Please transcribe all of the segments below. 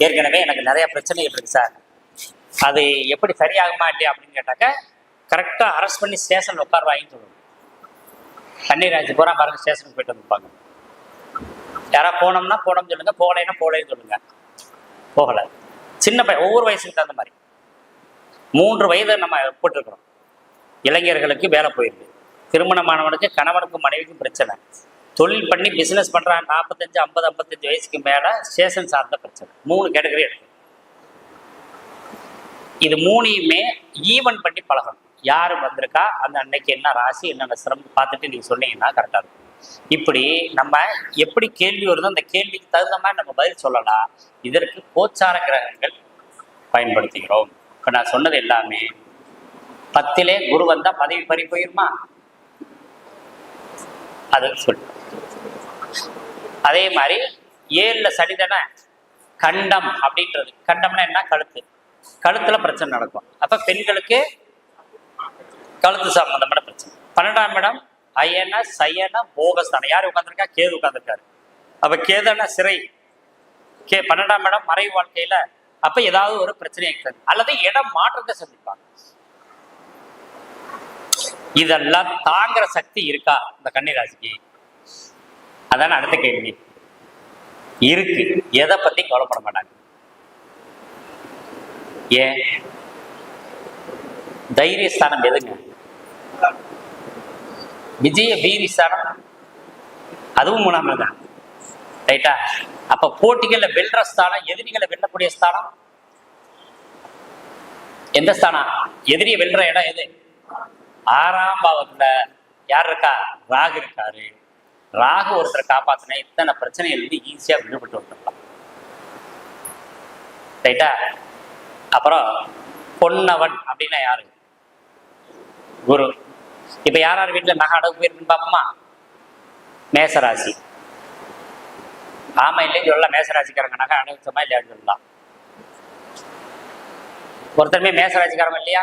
ஏற்கனவே எனக்கு நிறைய பிரச்சனைகள் இருக்கு சார், அது எப்படி சரியாகுமா இல்லையா அப்படின்னு கேட்டாக்க கரெக்டாக அரெஸ்ட் பண்ணி ஸ்டேஷனில் உட்காருவாங்கன்னு சொல்லுவாங்க. கன்னிராசி பூரா பாருங்க ஸ்டேஷனுக்கு போயிட்டு வந்துருப்பாங்க. யாராவது போனோம்னா போனோம்னு சொல்லுங்க, போகலைன்னா போகலைன்னு சொல்லுங்க. போகலை. சின்ன பையன் ஒவ்வொரு வயசுக்கு தகுந்த மாதிரி 3 வயதை நம்ம போட்டிருக்கிறோம். இளைஞர்களுக்கு வேலை போயிருக்கு, திருமணமானவனுக்கு கணவனுக்கும் மனைவிக்கும் பிரச்சனை, தொழில் பண்ணி பிஸ்னஸ் பண்ணுறாங்க 45, 50, 55 வயசுக்கு மேலே ஸ்டேஷன் சார்ந்த பிரச்சனை. 3 கேட்டகரி இருக்கு. இது 3யுமே ஈவன் பண்ணி பழகணும். யார் வந்திருக்கா, அந்த அன்னைக்கு என்ன ராசி, என்னென்ன சிரமம் பார்த்துட்டு நீங்கள் சொன்னீங்கன்னா கரெக்டாக இருக்கும். இப்படி நம்ம எப்படி கேள்வி வருதோ அந்த கேள்விக்கு தகுந்த மாதிரி நம்ம பதில் சொல்லலாம். இதற்கு கோச்சார கிரகங்கள் பயன்படுத்துகிறோம். இப்போ நான் சொன்னது எல்லாமே 10லே குரு வந்தால் பதவி பறி போயிருமா, அது சொல்லு. அதே மாதிரி 7ல் சனி தானே, கண்டம் அப்படின்றது. கண்டம்னா என்ன, கழுத்து. கழுத்துல பிரச்சனை நடக்கும். அப்ப பெண்களுக்கு கழுத்து சம்பந்தமான பிரச்சனை. 12ஆம் இடம் அயன சயன போகஸ்தானம். யார் உட்காந்துருக்கா, கேது உட்காந்துருக்காரு. அப்ப கேதுன்னா சிறை, 12ஆம் இடம் மறைவு வாழ்க்கையில. அப்ப ஏதாவது ஒரு பிரச்சனையை அல்லது இடம் மாற்றத்தை சந்திப்பாங்க. இதெல்லாம் தாங்குற சக்தி இருக்கா இந்த கன்னிராசிக்கு? அதான அடுத்த கேள்வி. இருக்கு, எதை பத்தி கவலைப்பட மாட்டாங்க. ஏன்? தைரியஸ்தானம் எதுங்க? விஜய வீரிஸ்தானம், அதுவும் 3ஆம் இடம். ரைட்டா? அப்ப போட்டிகள்ல வெல்ற ஸ்தானம், எதிரிகளை வெல்லக்கூடிய ஸ்தானம் எந்த ஸ்தானம்? எதிரியை வெல்ற இடம் எது? 6ஆம் பாவத்துல யார் இருக்கா? ராகு இருக்காரு. ராகு ஒருத்தரை காப்பாத்தினா இத்தனை பிரச்சனைகள் வந்து ஈஸியா விடுபட்டு வந்துடலாம். ரைட்டா? அப்புறம் பொன்னவன் அப்படின்னா யாரு? குரு. இப்ப யார் வீட்டுல நகை அடகு போயிருக்குன்னு பாப்போமா? மேசராசி. ஆமா இல்லைன்னு சொல்லலாம். மேசராசிக்காரங்க நகை அடகுச்சமா இல்லையான்னு சொல்லலாம். ஒருத்தருமே மேசராசிக்காரங்க இல்லையா?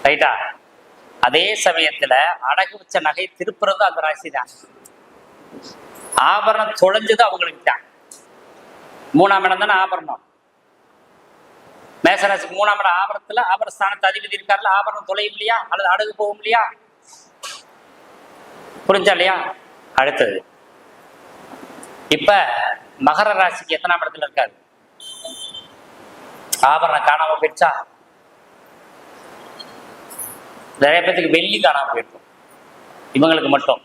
ரைட்டா? அதே சமயத்துல அடகு வச்ச நகை திருப்புறது அந்த ராசி தான். ஆபரணம் தொலைஞ்சது அவங்களுக்கு தான். 3ஆம் இடம் தானே ஆபரணம். மேசராசிக்கு 3ஆம் இடம் ஆபரணத்துல ஆபரஸ்தானத்து அதிபதி இருக்காருல, ஆபரணம் தொலையும் இல்லையா, அல்லது அடகு போகும் இல்லையா? புரிஞ்சா இல்லையா? அடுத்தது இப்ப மகர ராசிக்கு எத்தனாம் இடத்துல இருக்காரு? ஆபரணம் காணாம போயிடுச்சா? நிறைய பேருக்கு வெள்ளி காணாம போயிருக்கும். இவங்களுக்கு மட்டும்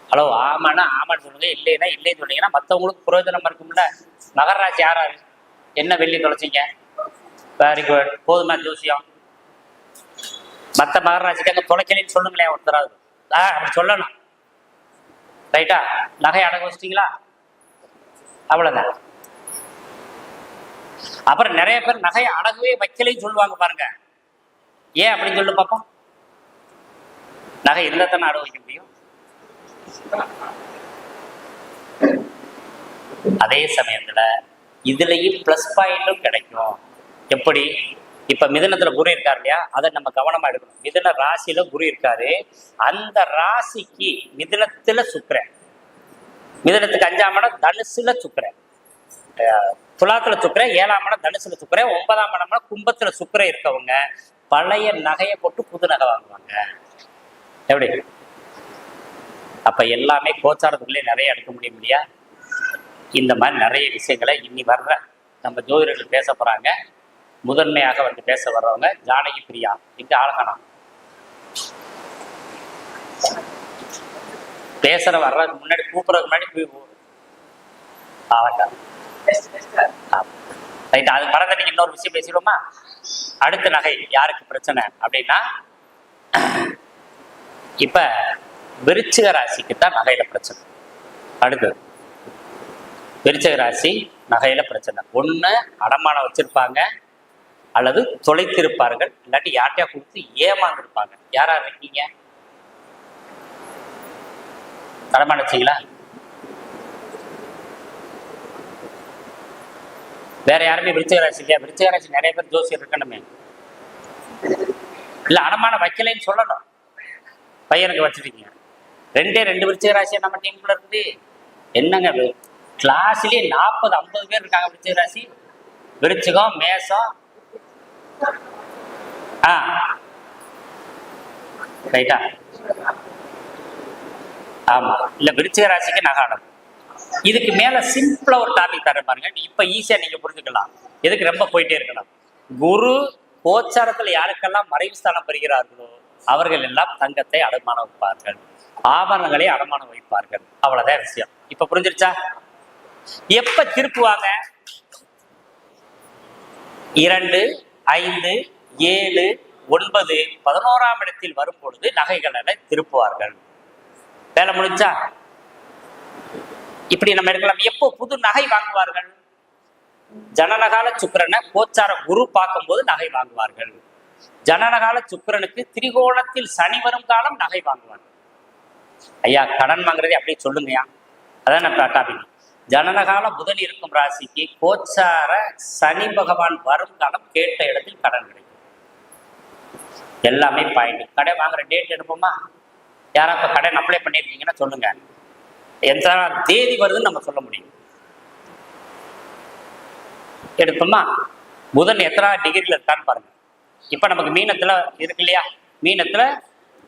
ஹலோ ஆமாண்ணா ஆமான்னு சொல்லுங்க, இல்லைன்னா இல்லைன்னு சொன்னீங்கன்னா மற்றவங்களுக்கு பிரயோஜனமா இருக்கும்ல. மகர ராசி யாராரு? என்ன வெள்ளி தொலைச்சிங்க? வெரி குட், போதுமா ஜோசியம்? மற்ற மகர ராசிக்காக தொலைக்கலைன்னு சொல்லுங்களேன் ஒருத்தராது. அப்படி சொல்லணும். ரைட்டா? நகை அடகு வச்சிட்டீங்களா? அவ்வளவுதான். அப்புறம் நிறைய பேர் நகையை அடகுவே வைக்கலைன்னு சொல்லுவாங்க பாருங்க. ஏன் அப்படின்னு சொல்லு பார்ப்போம். நகை இருந்தா தானே அடகு வைக்க முடியும். அதே சமயத்துல இதுலயும் பிளஸ் பாயிண்டும் கிடைக்கும். எப்படி? இப்ப மிதுனத்துல குரு இருக்காரு இல்லையா, அதை நம்ம கவனமா எடுக்கணும். மிதுன ராசியில குரு இருக்காரு. அந்த ராசிக்கு மிதுனத்துல சுக்கிரன், மிதுனத்துக்கு 5ஆம் இடம் தனுசுல சுக்கிரன், துலாத்துல சுக்கிரன், 7ஆம் இடம் தனுசுல சுக்கிரன், 9ஆம் இடம் கும்பத்துல சுக்கிரன் இருக்கவங்க பழைய நகையை போட்டு புது நகை வாங்குவாங்க. எப்படி? அப்ப எல்லாமே கோச்சாரத்துக்குள்ளே நிறைய எடுக்க முடியும் இல்லையா? இந்த மாதிரி நிறைய விஷயங்களை இனி வர்ற நம்ம ஜோதிடர்கள் பேச போறாங்க. முதன்மையாக வந்து பேச வர்றவங்க ஜானகி பிரியா. இங்க ஆளகணம் பேசுற வர்றதுக்கு முன்னாடி கூப்பிடுறதுக்கு முன்னாடி ரைட். அது மறந்துட்டு இன்னொரு விஷயம் பேசிடுவோமா? அடுத்த நகை யாருக்கு பிரச்சனை அப்படின்னா, இப்ப விருச்சிக ராசிக்கு தான் நகையில பிரச்சனை. அடுத்தது விருச்சிக ராசி நகையில பிரச்சனை. ஒண்ணு அடமானம் வச்சிருப்பாங்க, அல்லது தொலைத்திருப்பார்கள், இல்லாட்டி யார்ட்டையா கொடுத்து ஏமாந்துருப்பாங்க. யாரா இருக்கீங்க? அடமானம் வச்சீங்களா? வேற யாருமே விருச்சிக ராசி இல்லையா? விருச்சிக ராசி நிறைய பேர் ஜோசியர் இருக்கணுமே. இல்ல அடமானம் வைக்கலைன்னு சொல்லணும். பையனுக்கு வச்சிருக்கீங்க. 2 விருச்சிக ராசியா நம்ம டீமுக்குள்ள இருக்குது. என்னங்க கிளாஸ்லயே 40-50 பேர் இருக்காங்க விருச்சிக ராசி. விருச்சிகம், மேசம். ரைட்டா? ஆமா, இல்ல விருச்சிக ராசிக்கு நகாடம். இதுக்கு மேல சிம்பிளா ஒரு டாபிக் தர பாருங்க, இப்ப ஈஸியா நீங்க புரிஞ்சுக்கலாம். எதுக்கு ரொம்ப போயிட்டே இருக்கலாம். குரு கோச்சாரத்துல யாருக்கெல்லாம் மறைவு ஸ்தானம் பெறுகிறார்களோ அவர்கள் எல்லாம் தங்கத்தை அடமானம் வைப்பார்கள், ஆபரணங்களை அடமானம் வைப்பார்கள். அவ்வளவுதான் விஷயம். இப்ப புரிஞ்சிருச்சா? எப்ப திருப்புவாங்க? 2, 5, 7, 9, 11ஆம் இடத்தில் வரும் பொழுது நகைகளை திருப்புவார்கள். வேலை முடிஞ்சா? இப்படி நம்ம எடுக்கலாம். எப்போ புது நகை வாங்குவார்கள்? ஜனனகால சுக்கிரனை கோச்சார குரு பார்க்கும்போது நகை வாங்குவார்கள். ஜனனகால சுக்கிரனுக்கு திரிகோணத்தில் சனி வரும் காலம் நகை வாங்குவார்கள். ஐயா கடன் வாங்குறதே அப்படியே சொல்லுங்கய்யா, அதான் நம்ம டாபிக். ஜனனகால புதன் இருக்கும் ராசிக்கு கோச்சார சனி பகவான் வரும் காலம் கேட்ட இடத்தில் கடன் கிடைக்கும். எல்லாமே பாயிண்ட். கடை வாங்குற டேட் எடுப்போமா? யாரா இப்ப கடன் அப்ளை பண்ணிருக்கீங்கன்னா சொல்லுங்க, எந்த தேதி வருதுன்னு நம்ம சொல்ல முடியும். எடுப்போமா? புதன் எத்தனை டிகிரியில் இருக்கான்னு பாருங்க. இப்ப நமக்கு மீனத்துல இருக்கு இல்லையா, மீனத்துல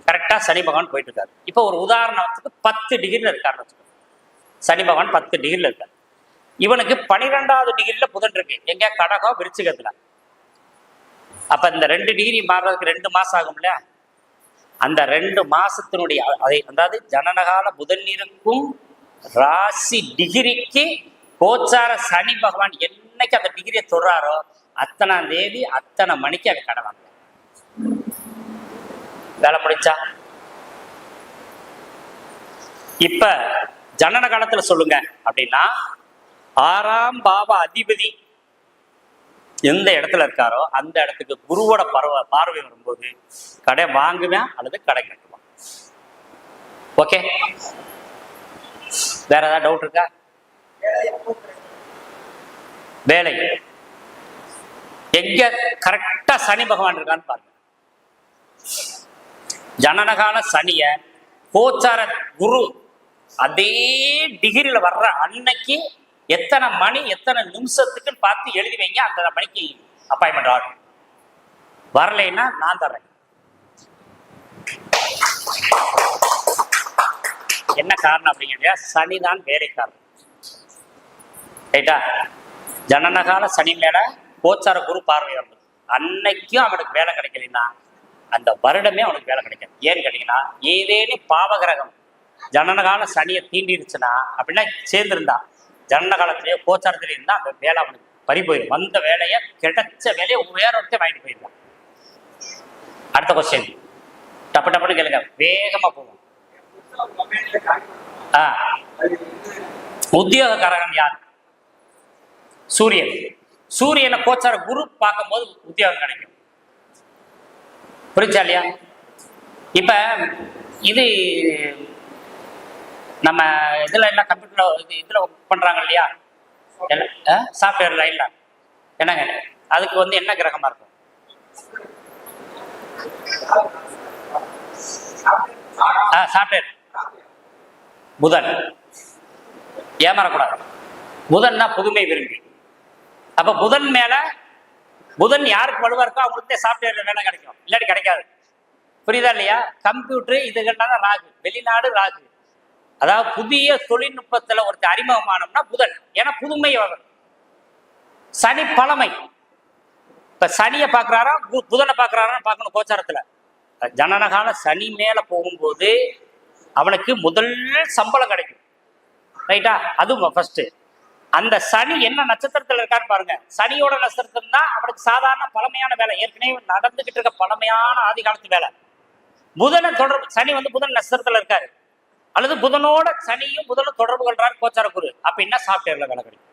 கரெக்டா சனி பகவான் போயிட்டு இருக்காரு. இப்போ ஒரு உதாரணத்துக்கு 10 டிகிரியில் இருக்காருன்னு வச்சுக்கோங்க. சனி பகவான் 10 டிகிரியில் இருக்காரு. இவனுக்கு 12வது டிகிரியில புதன் இருக்கு. எங்க? கடகம், விருச்சிகத்துல. அப்ப இந்த 2 டிகிரி மாறுறதுக்கு 2 மாசம் ஆகும் இல்லையா? அந்த 2 மாசத்தினுடைய அதாவது ஜனனகால புதன் இருக்கும் ராசி டிகிரிக்கு கோச்சார சனி பகவான் என்னைக்கு அந்த டிகிரியை தொடுறாரோ அத்தனாம் தேதி அத்தனை மணிக்கு அது கடை வாங்க. வேலை முடிச்சா? இப்ப ஜனன காலத்துல சொல்லுங்க அப்படின்னா 6ஆம் பாவ அதிபதி எந்த இடத்துல இருக்காரோ அந்த இடத்துக்கு குருவோட பார்வை வரும்போது கடை வாங்குவேன் அல்லது கடை கட்டுவான். ஓகே, வேற ஏதாவது டவுட் இருக்கா? வேலை எங்க கரெக்டா சனி பகவான் இருக்கான்னு பாருங்க. ஜனனகால சனிய கோச்சார குரு அதே டிகிரியில வர்ற அன்னைக்கு எத்தனை மணி எத்தனை நிமிஷத்துக்குன்னு பார்த்து எழுதி வைங்க. அந்த மணிக்கு அப்பாயின்மெண்ட் ஆகும். வரலைன்னா நான் தர்றேன். என்ன காரணம் அப்படிங்கிற சனிதான் வேலை காரணம். ரைட்டா? ஜனனகால சனி மேல கோச்சார குரு பார்வை வந்தது அன்னைக்கும் அவனுக்கு வேலை கிடைக்கலன்னா அந்த வருடமே அவனுக்கு வேலை கிடைக்காது. ஏன்னு கேட்டீங்கன்னா ஏதேனும் பாவகிரகம் ஜனனகால சனியை தீண்டிருச்சுன்னா அப்படின்னா சேர்ந்திருந்தா ஜனன காலத்திலேயே கோச்சாரத்திலே இருந்தா அந்த வேலை அவனுக்கு பறி போயிடும். வந்த வேலையை கிடைச்ச வேலையை வேற ஒருத்தர் வாங்கிட்டு போயிருந்தான். அடுத்த கொஸ்டின் டப்பு டப்புன்னு கேளுங்க, வேகமா போகும். உத்தியோகக்காரகன் யார்? சூரியன். சூரியனை கோச்சார குரு பார்க்கும்போது உத்தியோகம் கிடைக்கும். புரிஞ்சா இல்லையா? இப்ப இது நம்ம இதுல எல்லாம் கம்ப்யூட்டர்ல இதுல ஒர்க் பண்றாங்க இல்லையா, சாஃப்ட்வேர் லைன்ல என்னங்க, அதுக்கு என்ன கிரகமா இருக்கும்? சாஃப்ட்வேர் புதன். ஏமாறக்கூடாது. புதன்னா புதுமை விரும்பி. அப்ப புதன் மேல புதன் யாருக்கு வலுவா இருக்கோ அவங்களுக்கு சாஃப்ட்வேர்ல வேலை கிடைக்கும், இல்லாட்டி கிடைக்காது. புரியுதா இல்லையா? கம்ப்யூட்டர் இதுகள்லாம் ராகு, வெளிநாடு ராகு. அதாவது புதிய தொழில்நுட்பத்துல ஒருத்தர் அறிமுகமானோம்னா புதன். ஏன்னா புதுமை வரும். சனி பழமை. இப்ப சனியை பாக்குறாரா புதனை பாக்குறாரான்னு பார்க்கணும். கோச்சாரத்துல ஜனனகால சனி மேல போகும்போது அவனுக்கு முதல் சம்பளம் கிடைக்கும். ரைட்டா? அதுவும் ஃபர்ஸ்ட். அந்த சனி என்ன நட்சத்திரத்துல இருக்கான்னு பாருங்க. சனியோட நட்சத்திரம் தான் அவனுக்கு சாதாரண பழமையான வேலை, ஏற்கனவே நடந்துகிட்டு இருக்க பழமையான ஆதி காலத்து வேலை. புதனை தொடர்பு சனி புதன் நட்சத்திரத்துல இருக்காரு, அல்லது புதனோட சனியும் புதனும் தொடர்பு கொள்றாரு கோச்சார குரு. அப்ப என்ன சாஃப்ட்வேர்ல வேலை கிடைக்கும்?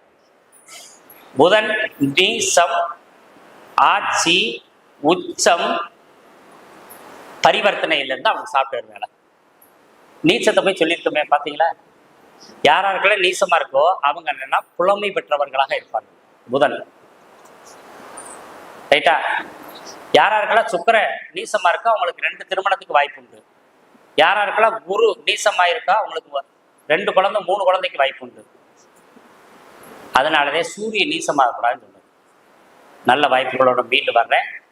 புதன் நீசம், ஆட்சி, உச்சம், பரிவர்த்தனையில இருந்து அவனுக்கு சாஃப்ட்வேர் வேலை. நீச்சத்தை போய் சொல்லியிருக்கோமே பாத்தீங்களா? யாராருக்கெல்லாம் நீசமா இருக்கோ அவங்க என்னன்னா புலமை பெற்றவர்களாக இருப்பாங்க. புதன். ரைட்டா? யாராருக்கெல்லாம் சுக்கிர நீசமா இருக்கோ அவங்களுக்கு 2 திருமணத்துக்கு வாய்ப்பு உண்டு. யாராருக்கெல்லாம் குரு நீசமா இருக்கா அவங்களுக்கு 2 குழந்தை 3 குழந்தைக்கு வாய்ப்பு உண்டு. அதனாலதே சூரிய நீசமாகக்கூடாதுன்னு சொல்லுது. நல்ல வாய்ப்புகளோட மீண்டு வர்றேன்.